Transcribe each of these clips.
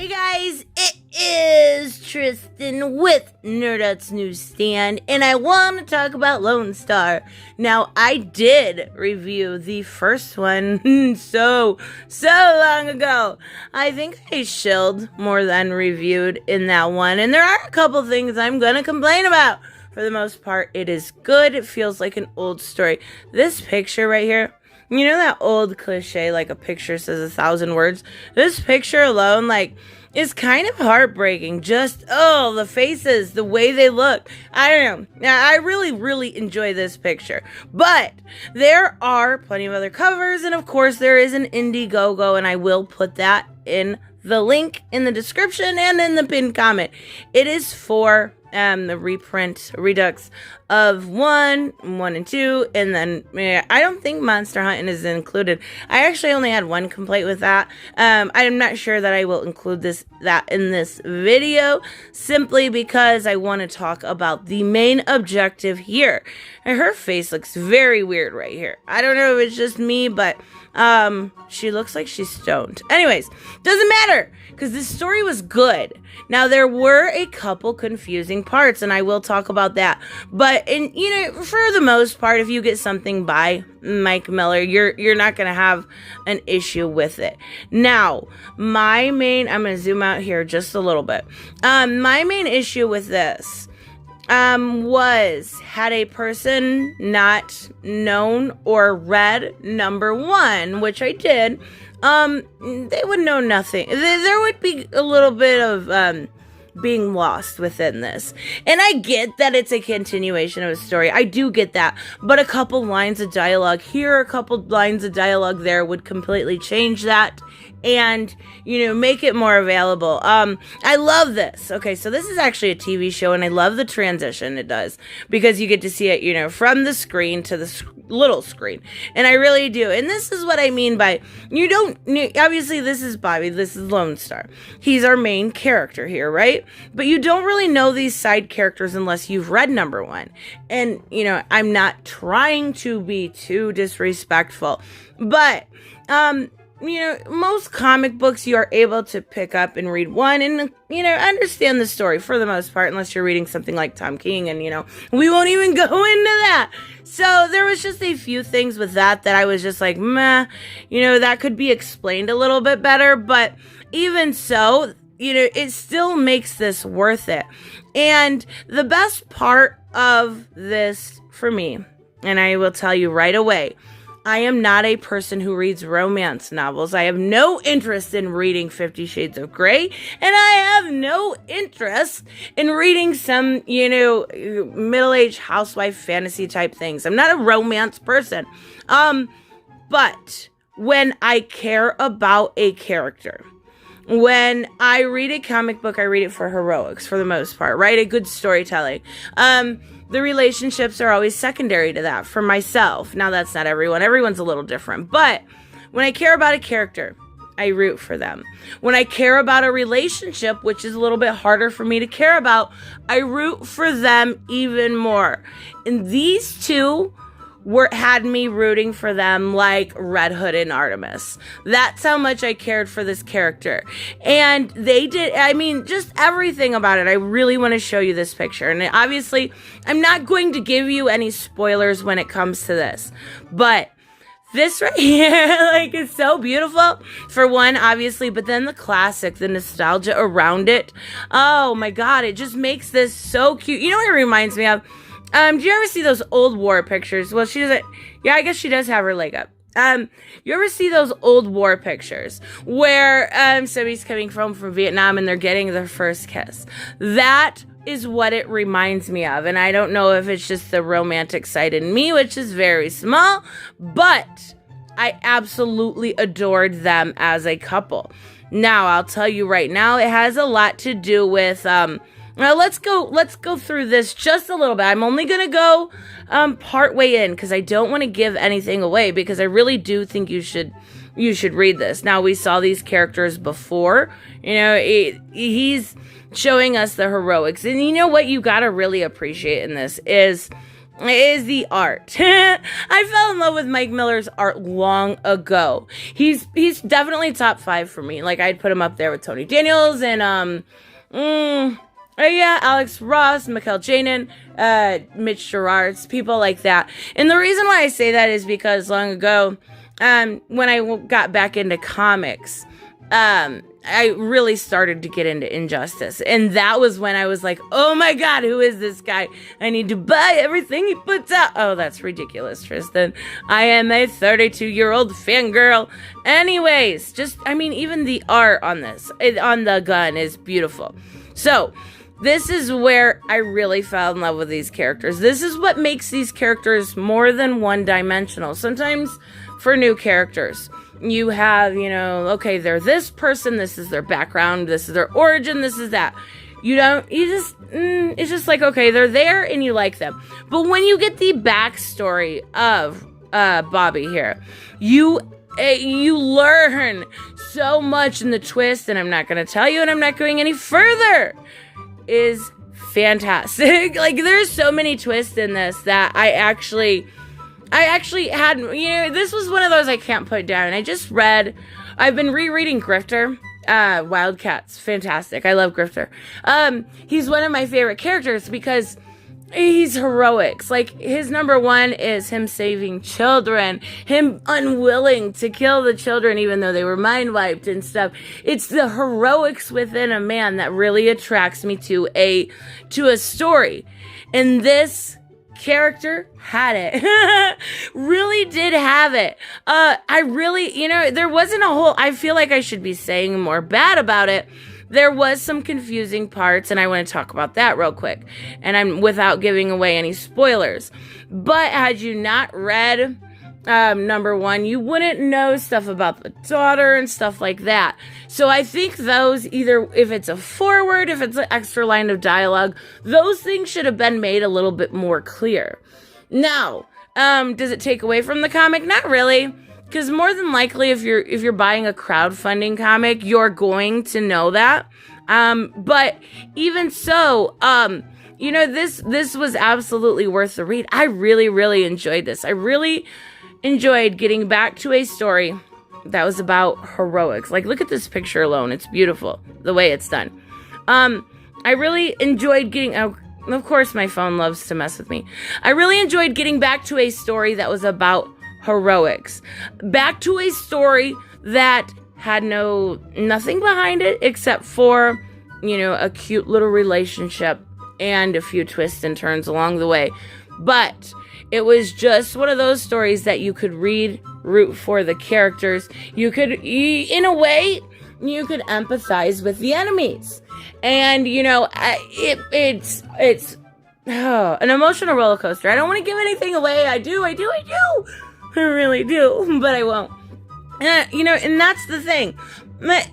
guys, it is Tristan with Nerdette's NewsStand, and I want to talk about Lonestar. Now, I did review the first one so long ago. I think I shilled more than reviewed in that one, and there are a couple things I'm going to complain about. For the most part, it is good. It feels like an old story. This picture right here, you know that old cliche, like a picture says 1,000 words? This picture alone, is kind of heartbreaking. Just, the faces, the way they look. I don't know. Now, I really enjoy this picture. But there are plenty of other covers, and of course, there is an Indiegogo, and I will put that in the link in the description and in the pinned comment. It is for the reprint, redux of 1 and 2, and then I don't think Monster Hunting is included. I actually only had one complaint with that. I'm not sure that I will include that in this video, simply because I want to talk about the main objective here. And her face looks very weird right here. I don't know if it's just me, but she looks like she's stoned. Anyways, doesn't matter, because this story was good. Now, there were a couple confusing parts, and I will talk about that. But, for the most part, if you get something by Mike Miller, you're not going to have an issue with it. Now, I'm going to zoom out here just a little bit. My main issue with this was, had a person not known or read number 1, which I did, they would know nothing. There would be a little bit of being lost within this. And I get that it's a continuation of a story. I do get that. But a couple lines of dialogue here, a couple lines of dialogue there would completely change that and, make it more available. I love this. Okay, so this is actually a TV show, and I love the transition it does, because you get to see it, from the screen to the little screen. And I really do. And this is what I mean by, obviously this is Bobby, this is Lonestar. He's our main character here, right? But you don't really know these side characters unless you've read number 1. And, I'm not trying to be too disrespectful, but, most comic books you are able to pick up and read 1 and, understand the story for the most part, unless you're reading something like Tom King, and, we won't even go into that. So there was just a few things with that I was just like, meh, that could be explained a little bit better, but even so, it still makes this worth it. And the best part of this for me, and I will tell you right away, I am not a person who reads romance novels. I have no interest in reading 50 Shades of Grey, and I have no interest in reading some, middle-aged housewife fantasy type things. I'm not a romance person. But when I care about a character, when I read a comic book, I read it for heroics for the most part, right? A good storytelling. The relationships are always secondary to that for myself. Now, that's not everyone. Everyone's a little different. But when I care about a character, I root for them. When I care about a relationship, which is a little bit harder for me to care about, I root for them even more. And these two had me rooting for them like Red Hood and Artemis. That's how much I cared for this character. And they did, just everything about it. I really want to show you this picture. And obviously, I'm not going to give you any spoilers when it comes to this. But this right here, is so beautiful. For one, obviously, but then the classic, the nostalgia around it. Oh my God, it just makes this so cute. You know what it reminds me of? Do you ever see those old war pictures? Well, she doesn't. Yeah, I guess she does have her leg up. You ever see those old war pictures where somebody's coming from Vietnam and they're getting their first kiss? That is what it reminds me of. And I don't know if it's just the romantic side in me, which is very small, but I absolutely adored them as a couple. Now, I'll tell you right now, it has a lot to do with now let's go through this just a little bit. I'm only going to go part way in, because I don't want to give anything away, because I really do think you should read this. Now, we saw these characters before. He's showing us the heroics. And you know what you got to really appreciate in this is is the art. I fell in love with Mike Miller's art long ago. He's definitely top 5 for me. Like, I'd put him up there with Tony Daniels and Alex Ross, Mikhail Janin, Mitch Gerards, people like that. And the reason why I say that is because long ago, when I got back into comics, I really started to get into Injustice. And that was when I was like, oh my God, who is this guy? I need to buy everything he puts out. Oh, that's ridiculous, Tristan. I am a 32-year-old fangirl. Anyways, even the art on the gun is beautiful. So, this is where I really fell in love with these characters. This is what makes these characters more than one-dimensional. Sometimes for new characters, you have, okay, they're this person, this is their background, this is their origin, this is that. It's just like, okay, they're there and you like them. But when you get the backstory of Bobby here, you learn so much in the twist, and I'm not going to tell you, and I'm not going any further, is fantastic. Like, there's so many twists in this that I actually had, this was one of those I can't put down. I've been rereading Grifter, Wildcats, fantastic. I love Grifter. He's one of my favorite characters because he's heroics. Like, his number one is him saving children, him unwilling to kill the children even though they were mind wiped and stuff. It's the heroics within a man that really attracts me to a story. And this character had it. Really did have it. There wasn't a whole, I feel like I should be saying more bad about it. There was some confusing parts, and I want to talk about that real quick. And I'm without giving away any spoilers. But had you not read number one, you wouldn't know stuff about the daughter and stuff like that. So I think those, either if it's a foreword, if it's an extra line of dialogue, those things should have been made a little bit more clear. Now, does it take away from the comic? Not really. Because more than likely, if you're buying a crowdfunding comic, you're going to know that. But even so, this was absolutely worth the read. I really, really enjoyed this. I really enjoyed getting back to a story that was about heroics. Like, look at this picture alone. It's beautiful, the way it's done. I really enjoyed getting... of course, my phone loves to mess with me. I really enjoyed getting back to a story that was about heroics. Back to a story that had nothing behind it except for, a cute little relationship and a few twists and turns along the way. But it was just one of those stories that you could read, root for the characters. You could, in a way, you could empathize with the enemies. And, it's an emotional roller coaster. I don't want to give anything away. I do. I really do, but I won't. And that's the thing. I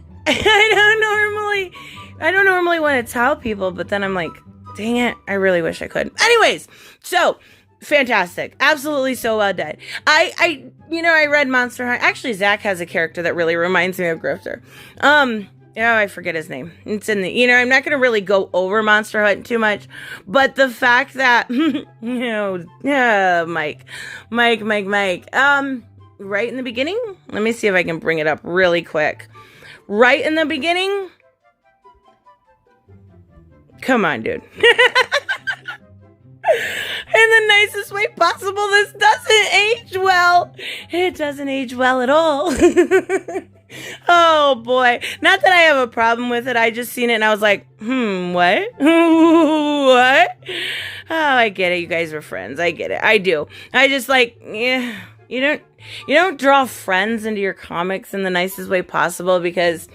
don't normally want to tell people, but then I'm like, dang it, I really wish I could. Anyways, so fantastic. Absolutely so well done. I read Monster High. Actually, Zach has a character that really reminds me of Grifter. I forget his name. It's in the, I'm not going to really go over Monster Hunt too much, but the fact that, Mike, right in the beginning, let me see if I can bring it up really quick. Right in the beginning, come on, dude. In the nicest way possible, this doesn't age well. It doesn't age well at all. Oh boy. Not that I have a problem with it. I just seen it and I was like, what? What? Oh, I get it. You guys were friends. I get it. I do. I just you don't draw friends into your comics in the nicest way possible because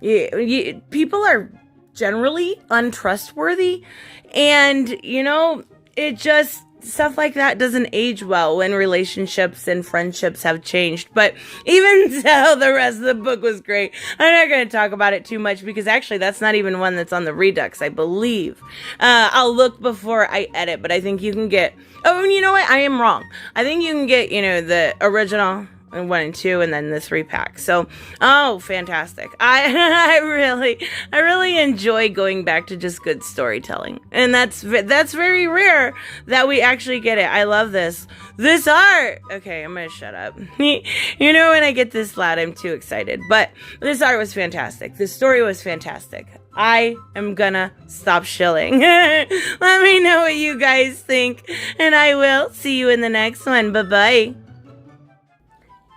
people are generally untrustworthy, and it just, stuff like that doesn't age well when relationships and friendships have changed. But even so, the rest of the book was great. I'm not going to talk about it too much because actually that's not even one that's on the Redux, I believe. I'll look before I edit, but I think you can get... Oh, and you know what? I am wrong. I think you can get, the original 1 and 2, and then this repack. So, oh, fantastic. I really enjoy going back to just good storytelling. And that's very rare that we actually get it. I love this. This art. Okay, I'm going to shut up. You know, when I get this loud, I'm too excited. But this art was fantastic. The story was fantastic. I am gonna stop shilling. Let me know what you guys think, and I will see you in the next one. Bye-bye.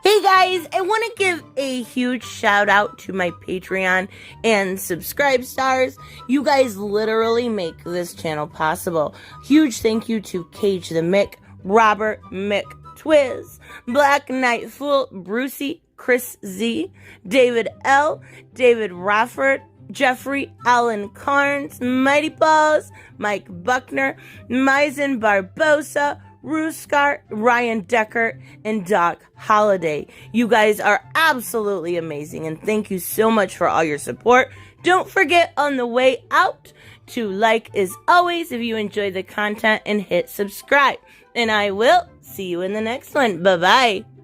Hey guys, I want to give a huge shout out to my Patreon and subscribe stars. You guys literally make this channel possible. Huge thank you to Cage the Mick, Robert Mick Twiz, Black Knight Fool, Brucey, Chris Z, David L, David Rafford, Jeffrey Allen Carnes, Mighty Balls, Mike Buckner, Maizen Barbosa, Ruskar, Ryan Decker, and Doc Holliday. You guys are absolutely amazing, and thank you so much for all your support. Don't forget on the way out to like as always if you enjoy the content and hit subscribe. And I will see you in the next one. Bye-bye.